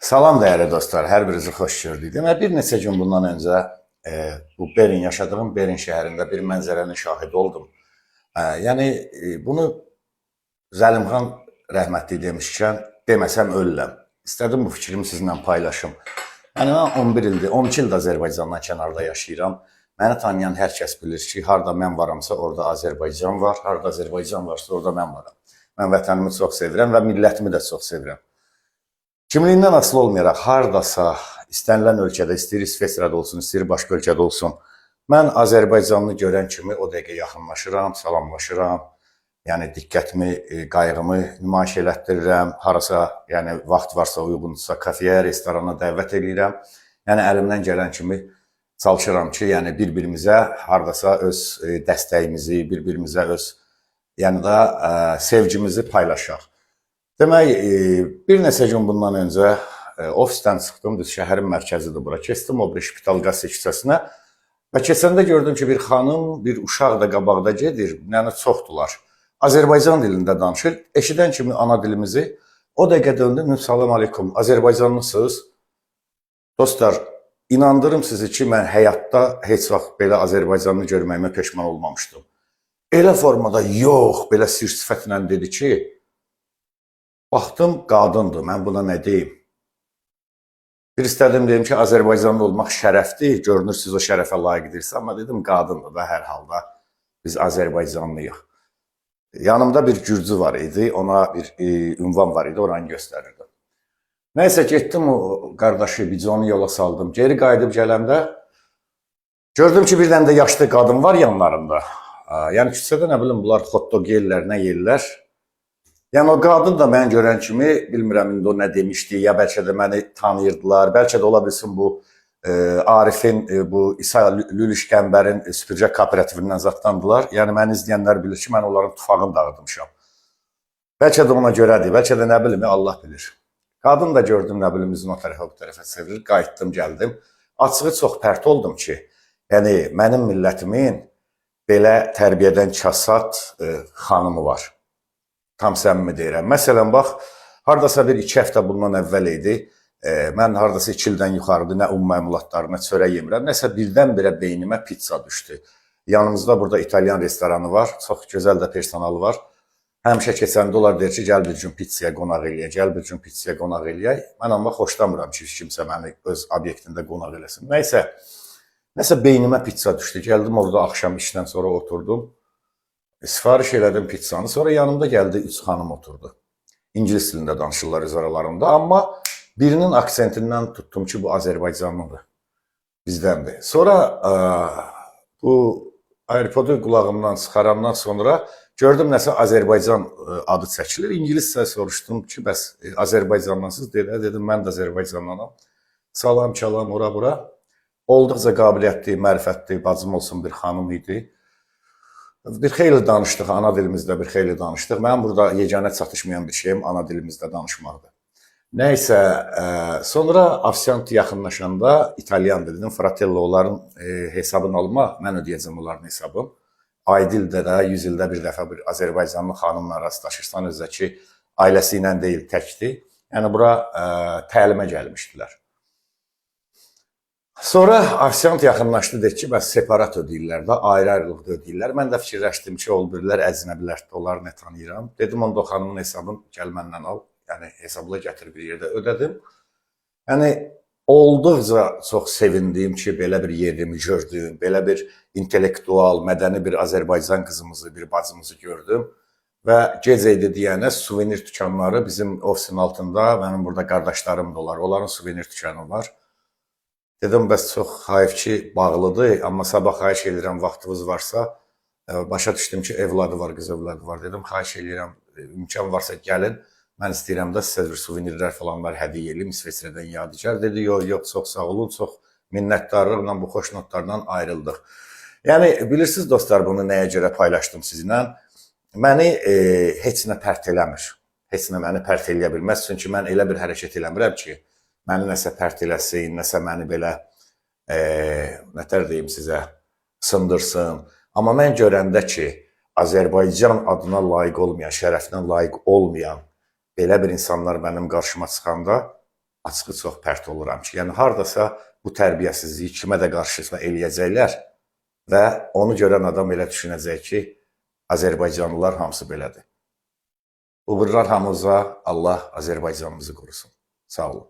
Salam dəyərli dostlar, hər birinizi xoş gördük. Demək, bir neçə gün bundan öncə bu yaşadığım Berin şəhərində bir mənzərənin şahidi oldum. Bunu Zəlimxan rəhmətli demişkən, deməsəm ölürəm. İstədim bu fikrimi sizinlə paylaşım. Mən 11 ildir, 12 ildir Azərbaycandan kənarda yaşayıram. Məni tanıyan hər kəs bilir ki, harda mən varamsa, orada Azərbaycan var, harda Azərbaycan varsa, orada mən varam. Mən vətənimi çox sevirəm və millətimi də çox sevirəm. Kimliyindən asılı olmayaraq, hardasa, istənilən ölkədə, istəyir İsveçrədə olsun, istəyir başqa ölkədə olsun, mən Azərbaycanlı görən kimi o dəqiqə yaxınlaşıram, salamlaşıram, yəni diqqətimi, qayğımı nümayiş elətdirirəm, harasa, yəni vaxt varsa, uyğunsa, kafeyə, restorana dəvət edirəm. Yəni əlimdən gələn kimi çalışıram ki, yəni bir-birimizə hardasa öz dəstəyimizi, bir-birimizə öz, yəni da sevgimizi paylaşaq. Demək, bir neçə gün bundan öncə ofisdən çıxdım, düz şəhərin mərkəzidir bura. Keçdim o bir şpital qaz küçəsinə və keçəndə gördüm ki, bir xanım, bir uşaq da qabaqda gedir, yəni çoxdular. Azərbaycan dilində danışır. Eşidən kimi ana dilimizi, o dəqiqə döndüm, salam aleykum, Azərbaycanlısınız. Dostlar, inandırım sizi ki, mən həyatda heç vaxt belə Azərbaycanlı görməyimə peşman olmamışdım. Elə formada yox, belə sir sifətlə dedi ki, baxdım, qadındır, mən buna nə deyim? Bir istədim, deyim ki, Azərbaycanlı olmaq şərəfdir, görünür siz o şərəfə layiqdirsə, amma dedim, qadındır da hər halda, biz Azərbaycanlıyıq. Yanımda bir gürcü var idi, ona bir ünvan var idi, oranı göstərirdim. Nəysə, getdim o qardaşı, biconu yola saldım, geri qayıdıb gələndə, gördüm ki, bir dənə də yaşlı qadın var yanlarında. Yəni, küçədə nə bilim, bunlar hot-dog yeyirlər, nə yeyirlər. Yəni o qadın da mən görən kimi, bilmirəm indi o nə demişdi, ya bəlkə də məni tanıyırdılar, bəlkə də ola bilsin bu Arifin, bu İsa Lülüşkənbərin süpürgə kooperativindən zatdandılar. Yəni məni izləyənlər bilir ki, mən onların tufağını dağıtmışam. Bəlkə də ona görədir, bəlkə də nə bilim, Allah bilir. Qadın da gördüm, nə bilim, üzünü o tərəfə, bu tərəfə çevirir, qayıtdım, gəldim. Açığı çox pərt oldum ki, yəni mənim millətimin belə tərbiyədən kasat xanımı var. Tam səmimi deyirəm. Məsələn, bax, hardasa bir 2 həftə bundan əvvəl idi. Mən hardasa 2 ildən yuxarıdır, nə məmulatlarına çörək yemirəm, nəsə birdən-birə beynimə pizza düşdü. Yanımızda burada İtalyan restoranı var, çox gözəl də personalı var. Həmişə keçəndə onlar deyir ki, gəl bir gün pizzaya qonaq eləyək, gəl bir gün pizzaya qonaq eləyək. Mən amma xoşlamıram ki, kimsə məni öz obyektində qonaq eləsin. Nəsə beynimə pizza düşdü. Gəldim orada axşam işdən sonra oturdum. Sifariş elədim pizzanı, sonra yanımda gəldi 3 xanım oturdu. İngilis dilində danışırlar öz aralarında, amma birinin aksentindən tuttum ki, bu Azərbaycanlıdır, bizdəndir. Sonra bu AirPod'u qulağımdan çıxarandan sonra gördüm nəsə Azərbaycan adı çəkilir. İngiliscə soruşdum ki, bəs Azərbaycanlansız dedim, mən də Azərbaycanlanam. Salam, çalam, ora bura. Olduqca qabiliyyətli, mərifətli, bacım olsun bir xanım idi. Bir xeyli danışdıq, ana dilimizdə bir xeyli danışdıq. Mənim burada yeganə çatışmayan bir şeyim ana dilimizdə danışmaqdır. Nəysə, sonra ofisiant yaxınlaşanda İtalyan dedim, Fratello onların hesabını alma, mən ödəyəcəm onların hesabını. Ayda ildə də, 100 ildə bir dəfə bir Azərbaycanlı xanımla rastlaşırsan, özdə ki, ailəsi ilə deyil, təkdir. Yəni, bura təlimə gəlmişdilər. Sonra ofisiant yaxınlaşdı, deyir ki, bəs separat ödəyirlər də, ayrı-ayrılıqda ödəyirlər. Mən də fikirləşdim ki, birlər əcnəbilər də, onları nə tanıyıram. Dedim, onda o xanımın hesabını gəl məndən al, yəni hesabla gətir bir yerdə ödədim. Yəni, olduqca çox sevindim ki, belə bir yerimi gördüm, belə bir intellektual, mədəni bir Azərbaycan qızımızı, bir bacımızı gördüm. Və gecə idi deyənə suvenir dükanları bizim ofisin altında, mənim burada qardaşlarım da olar, onların suvenir dükanı var. Dedim, bəs çox xaif ki, bağlıdır, amma sabah xahiş edirəm, vaxtınız varsa, başa düşdüm ki, evladı var, qız evladı var. Dedim, xahiş edirəm, imkan varsa gəlin, mən istəyirəm də sizə bir suvenirlər falan var, hədiyyə eləyim, İsveçrədən yadigar. Dedi, yox, çox sağ olun, çox minnətdarlıqla bu xoş notlardan ayrıldıq. Yəni, bilirsiniz dostlar, bunu nəyə görə paylaşdım sizinlə? Məni heç nə pərt eləmir, heç nə məni pərt eləyə bilməz, çünki mən elə bir hərəkət eləmirəm ki, məni nəsə pərt eləsin, nəsə məni belə, nətər deyim sizə, sındırsın. Amma mən görəndə ki, Azərbaycan adına layiq olmayan, şərəfinə layiq olmayan belə bir insanlar mənim qarşıma çıxanda, açığı çox pərt oluram ki, yəni hardasa bu tərbiyəsizliyi kimə də qarşısına eləyəcəklər və onu görən adam elə düşünəcək ki, Azərbaycanlılar hamısı belədir. Uğurlar hamımıza, Allah Azərbaycanımızı qorusun. Sağ olun.